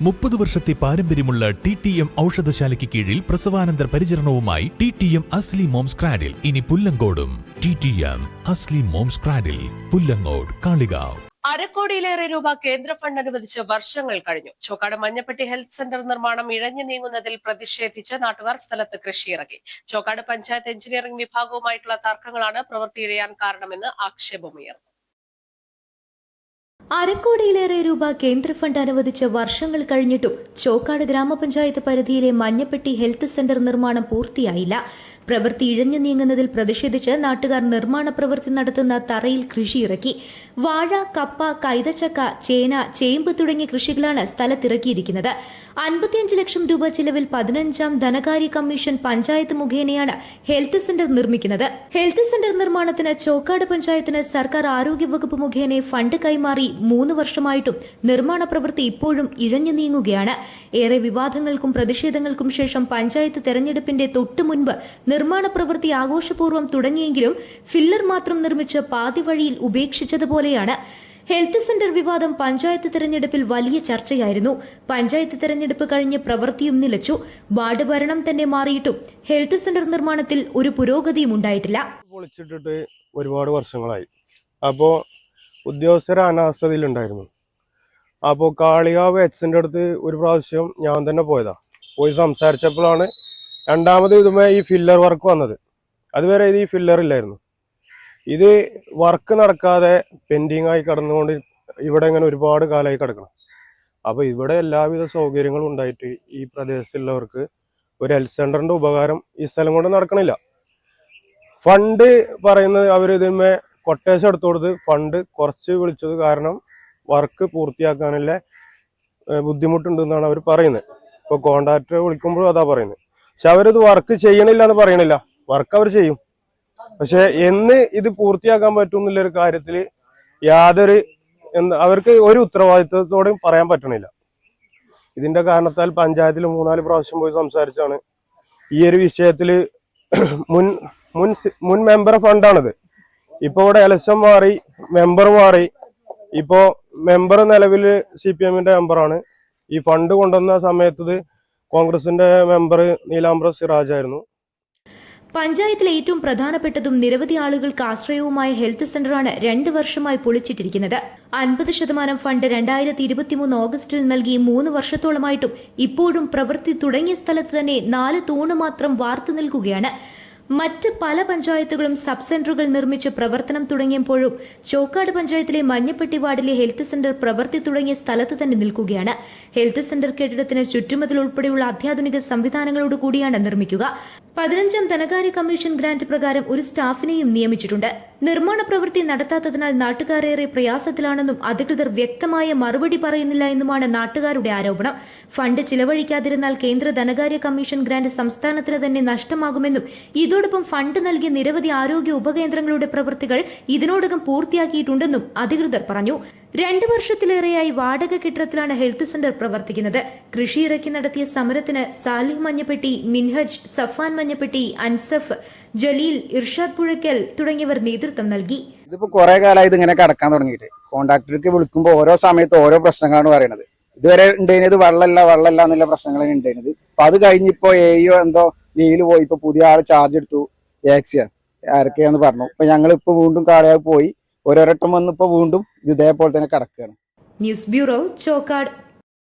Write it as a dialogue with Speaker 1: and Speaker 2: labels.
Speaker 1: 30 വർഷത്തെ പാരമ്പര്യമുള്ള TTM ഔഷധശാലയ്ക്ക് കീഴിൽ പ്രസവാനന്തര പരിചരണവുമായി TTM അസ്ലി മോംസ് ക്രാഡിൽ ഇനി പുല്ലങ്കോടും. TTM Asli moms cradle, Pullangode, Kalikavu.
Speaker 2: അരക്കോടിയിലേറെ രൂപ കേന്ദ്ര ഫണ്ട് അനുവദിച്ച് വർഷങ്ങൾ കഴിഞ്ഞു. ചോക്കാട് മഞ്ഞപ്പെട്ടി ഹെൽത്ത് സെന്റർ നിർമ്മാണം ഇഴഞ്ഞു നീങ്ങുന്നതിൽ പ്രതിഷേധിച്ച് നാട്ടുകാർ സ്ഥലത്ത് കൃഷിയിറക്കി. ചോക്കാട് പഞ്ചായത്ത് എഞ്ചിനീയറിംഗ് വിഭാഗവുമായിട്ടുള്ള തർക്കങ്ങളാണ് പ്രവൃത്തി ഇഴയാൻ കാരണമെന്ന് ആക്ഷേപമുയർന്നു.
Speaker 3: അരക്കോടിയിലേറെ രൂപ കേന്ദ്ര ഫണ്ട് അനുവദിച്ച് വർഷങ്ങൾ കഴിഞ്ഞിട്ടും ചോക്കാട് ഗ്രാമപഞ്ചായത്ത് പരിധിയിലെ മഞ്ഞപ്പെട്ടി ഹെൽത്ത് സെന്റർ നിർമ്മാണം പൂർത്തിയായില്ല. പ്രവൃത്തി ഇഴഞ്ഞു നീങ്ങുന്നതിൽ പ്രതിഷേധിച്ച് നാട്ടുകാർ നിർമ്മാണ പ്രവൃത്തി നടത്തുന്ന തറയിൽ കൃഷിയിറക്കി. വാഴ, കപ്പ, കൈതച്ചക്ക, ചേന, ചേമ്പ് തുടങ്ങിയ കൃഷികളാണ് സ്ഥലത്തിറക്കിയിരിക്കുന്നത്. 55 ലക്ഷം രൂപ ചിലവിൽ 15ാം ധനകാര്യ കമ്മീഷൻ പഞ്ചായത്ത് മുഖേനയാണ് ഹെൽത്ത് സെന്റർ നിർമ്മിക്കുന്നത്. ഹെൽത്ത് സെന്റർ നിർമ്മാണത്തിന് ചോക്കാട് പഞ്ചായത്തിന് സർക്കാർ ആരോഗ്യവകുപ്പ് മുഖേന ഫണ്ട് കൈമാറി 3 വർഷമായിട്ടും നിർമ്മാണ പ്രവൃത്തി ഇപ്പോഴും ഇഴഞ്ഞു നീങ്ങുകയാണ്. ഏറെ വിവാദങ്ങൾക്കും പ്രതിഷേധങ്ങൾക്കും ശേഷം പഞ്ചായത്ത് തെരഞ്ഞെടുപ്പിന്റെ തൊട്ടുമുൻപ് നിർമ്മാണ പ്രവൃത്തി ആഘോഷപൂർവ്വം തുടങ്ങിയെങ്കിലും ഫില്ലർ മാത്രം നിർമ്മിച്ച് പാതി വഴിയിൽ ഉപേക്ഷിച്ചതുപോലെയാണ്. ഹെൽത്ത് സെന്റർ വിവാദം പഞ്ചായത്ത് തെരഞ്ഞെടുപ്പിൽ വലിയ ചർച്ചയായിരുന്നു. പഞ്ചായത്ത് തെരഞ്ഞെടുപ്പ് കഴിഞ്ഞ് പ്രവൃത്തിയും നിലച്ചു. വാർഡ് ഭരണം തന്നെ മാറിയിട്ടും ഹെൽത്ത് സെന്റർ നിർമ്മാണത്തിൽ ഒരു പുരോഗതിയും ഉണ്ടായിട്ടില്ല.
Speaker 4: പൊളിച്ചിട്ടിട്ട് ഒരുപാട് വർഷങ്ങളായി. അപ്പോൾ ഉദ്യോഗസ്ഥർ അനാസ്ഥതയിലുണ്ടായിരുന്നു. അപ്പോൾ കാളികാവ് എക്സിന്റെ അടുത്ത് ഒരു പ്രാവശ്യം ഞാൻ തന്നെ പോയി സംസാരിച്ചപ്പോഴാണ് രണ്ടാമത് ഇതുമേ ഈ ഫില്ലർ വർക്ക് വന്നത്. അതുവരെ ഇത് ഈ ഫില്ലർ ഇല്ലായിരുന്നു. ഇത് വർക്ക് നടക്കാതെ പെൻഡിങ് ആയി കിടന്നുകൊണ്ട് ഇവിടെ ഇങ്ങനെ ഒരുപാട് കാലമായി കിടക്കണം. അപ്പോൾ ഇവിടെ എല്ലാവിധ സൗകര്യങ്ങളും ഉണ്ടായിട്ട് ഈ പ്രദേശത്തുള്ളവർക്ക് ഒരു ഹെൽത്ത് സെന്ററിന്റെ ഉപകാരം ഈ സ്ഥലം കൊണ്ട് നടക്കണില്ല. ഫണ്ട് പറയുന്നത് അവർ ഇതിന്മേ കൊട്ടേഷൻ എടുത്തു കൊടുത്ത് ഫണ്ട് കുറച്ച് വിളിച്ചത് കാരണം വർക്ക് പൂർത്തിയാക്കാനുള്ള ബുദ്ധിമുട്ടുണ്ടെന്നാണ് അവർ പറയുന്നത്. ഇപ്പോൾ കോൺട്രാക്ടറെ വിളിക്കുമ്പോഴും അതാ പറയുന്നത്. പക്ഷെ അവരത് വർക്ക് ചെയ്യണില്ല എന്ന് പറയണില്ല, വർക്ക് അവർ ചെയ്യും. പക്ഷെ എന്ന് ഇത് പൂർത്തിയാക്കാൻ പറ്റും എന്നുള്ളൊരു കാര്യത്തിൽ അവർക്ക് ഒരു ഉത്തരവാദിത്വത്തോടെയും പറയാൻ പറ്റണില്ല. ഇതിന്റെ കാരണത്താൽ പഞ്ചായത്തിൽ 3-4 പ്രാവശ്യം പോയി സംസാരിച്ചാണ് ഈ ഒരു വിഷയത്തിൽ മുൻ മെമ്പർ ഫണ്ടാണിത്. ഇപ്പൊ ഇവിടെ ഇലക്ഷൻ മാറി, മെമ്പർ മാറി. ഇപ്പോ മെമ്പർ നിലവിൽ CPM-ന്റെ മെമ്പറാണ്. ഈ ഫണ്ട് കൊണ്ടുവന്ന സമയത്ത് കോൺഗ്രസിന്റെ മെമ്പർ നീലാംബര സിറാജ് ആയിരുന്നു.
Speaker 3: പഞ്ചായത്തിലെ ഏറ്റവും പ്രധാനപ്പെട്ടതും നിരവധി ആളുകൾക്ക് ആശ്രയവുമായ ഹെൽത്ത് സെന്ററാണ് 2 വർഷമായി പൊളിച്ചിട്ടിരിക്കുന്നത്. 50% ഫണ്ട് 2023 ഓഗസ്റ്റിൽ നൽകി 3 വർഷത്തോളമായിട്ടും ഇപ്പോഴും പ്രവൃത്തി തുടങ്ങിയ സ്ഥലത്ത് തന്നെ 4 തൂണ് മാത്രം വാർത്തു നിൽക്കുകയാണ്. മറ്റ് പല പഞ്ചായത്തുകളും സബ് സെന്ററുകൾ നിർമ്മിച്ച് പ്രവർത്തനം തുടങ്ങിയപ്പോഴും ചോക്കാട് പഞ്ചായത്തിലെ മഞ്ഞപ്പെട്ടി വാർഡിലെ ഹെൽത്ത് സെന്റർ പ്രവൃത്തി തുടങ്ങിയ സ്ഥലത്ത് തന്നെ നിൽക്കുകയാണ്. ഹെൽത്ത് സെന്റർ കെട്ടിടത്തിന് ചുറ്റുമതിൽ ഉൾപ്പെടെയുള്ള അത്യാധുനിക സംവിധാനങ്ങളോട് കൂടിയാണ് നിർമ്മിക്കുക. 15ാം ധനകാര്യ കമ്മീഷൻ ഗ്രാന്റ് പ്രകാരം ഒരു സ്റ്റാഫിനെയും നിയമിച്ചിട്ടുണ്ട്. നിർമ്മാണ പ്രവൃത്തി നടത്താത്തതിനാൽ നാട്ടുകാരേറെ പ്രയാസത്തിലാണെന്നും അധികൃതർ വ്യക്തമായ മറുപടി പറയുന്നില്ല എന്നുമാണ് നാട്ടുകാരുടെ ആരോപണം. ഫണ്ട് ചിലവഴിക്കാതിരുന്നാൽ കേന്ദ്ര ധനകാര്യ കമ്മീഷൻ ഗ്രാന്റ് സംസ്ഥാനത്തിന് തന്നെ നഷ്ടമാകുമെന്നും ഇതോടൊപ്പം ഫണ്ട് നൽകിയ നിരവധി ആരോഗ്യ ഉപകേന്ദ്രങ്ങളുടെ പ്രവൃത്തികൾ ഇതിനോടകം പൂർത്തിയാക്കിയിട്ടുണ്ടെന്നും അധികൃതർ പറഞ്ഞു. 2 വർഷത്തിലേറെയായി വാടക കെട്ടിടത്തിലാണ് ഹെൽത്ത് സെന്റർ പ്രവർത്തിക്കുന്നത്. കൃഷിയിറക്കി നടത്തിയ സമരത്തിന് സാലിഹ് മഞ്ഞപ്പെട്ടി, മിൻഹജ്, സഫാൻ മഞ്ഞപ്പെട്ടി, അൻസഫ്, ജലീൽ, ഇർഷാദ് പുഴയ്ക്കൽ തുടങ്ങിയവർ നേതൃത്വം നൽകി.
Speaker 5: ഇതിപ്പോ കുറെ കാലമായി ഇതിങ്ങനെ കടക്കാൻ തുടങ്ങിയിട്ട്. കോൺട്രാക്ടർക്ക് വിളിക്കുമ്പോൾ ഓരോ സമയത്ത് ഓരോ പ്രശ്നങ്ങളാണ് പറയുന്നത്. ഇതുവരെ ഉണ്ടായിരുന്നത് വെള്ളമില്ല എന്നുള്ള പ്രശ്നങ്ങളാണ് ഉണ്ടായിരുന്നത്. അപ്പൊ അത് കഴിഞ്ഞിപ്പോ എന്തോ ലീവില് പോയി. ഇപ്പൊ പുതിയ ആള് ചാർജ് എടുത്തു, ആരൊക്കെയാന്ന് പറഞ്ഞു. ഇപ്പൊ ഞങ്ങൾ ഇപ്പൊ വീണ്ടും കാളയാവ് പോയി ഓരോരട്ടം വന്നിപ്പോ വീണ്ടും ഇതേപോലെ തന്നെ കിടക്കുകയാണ്.
Speaker 3: News bureau, Chokkad.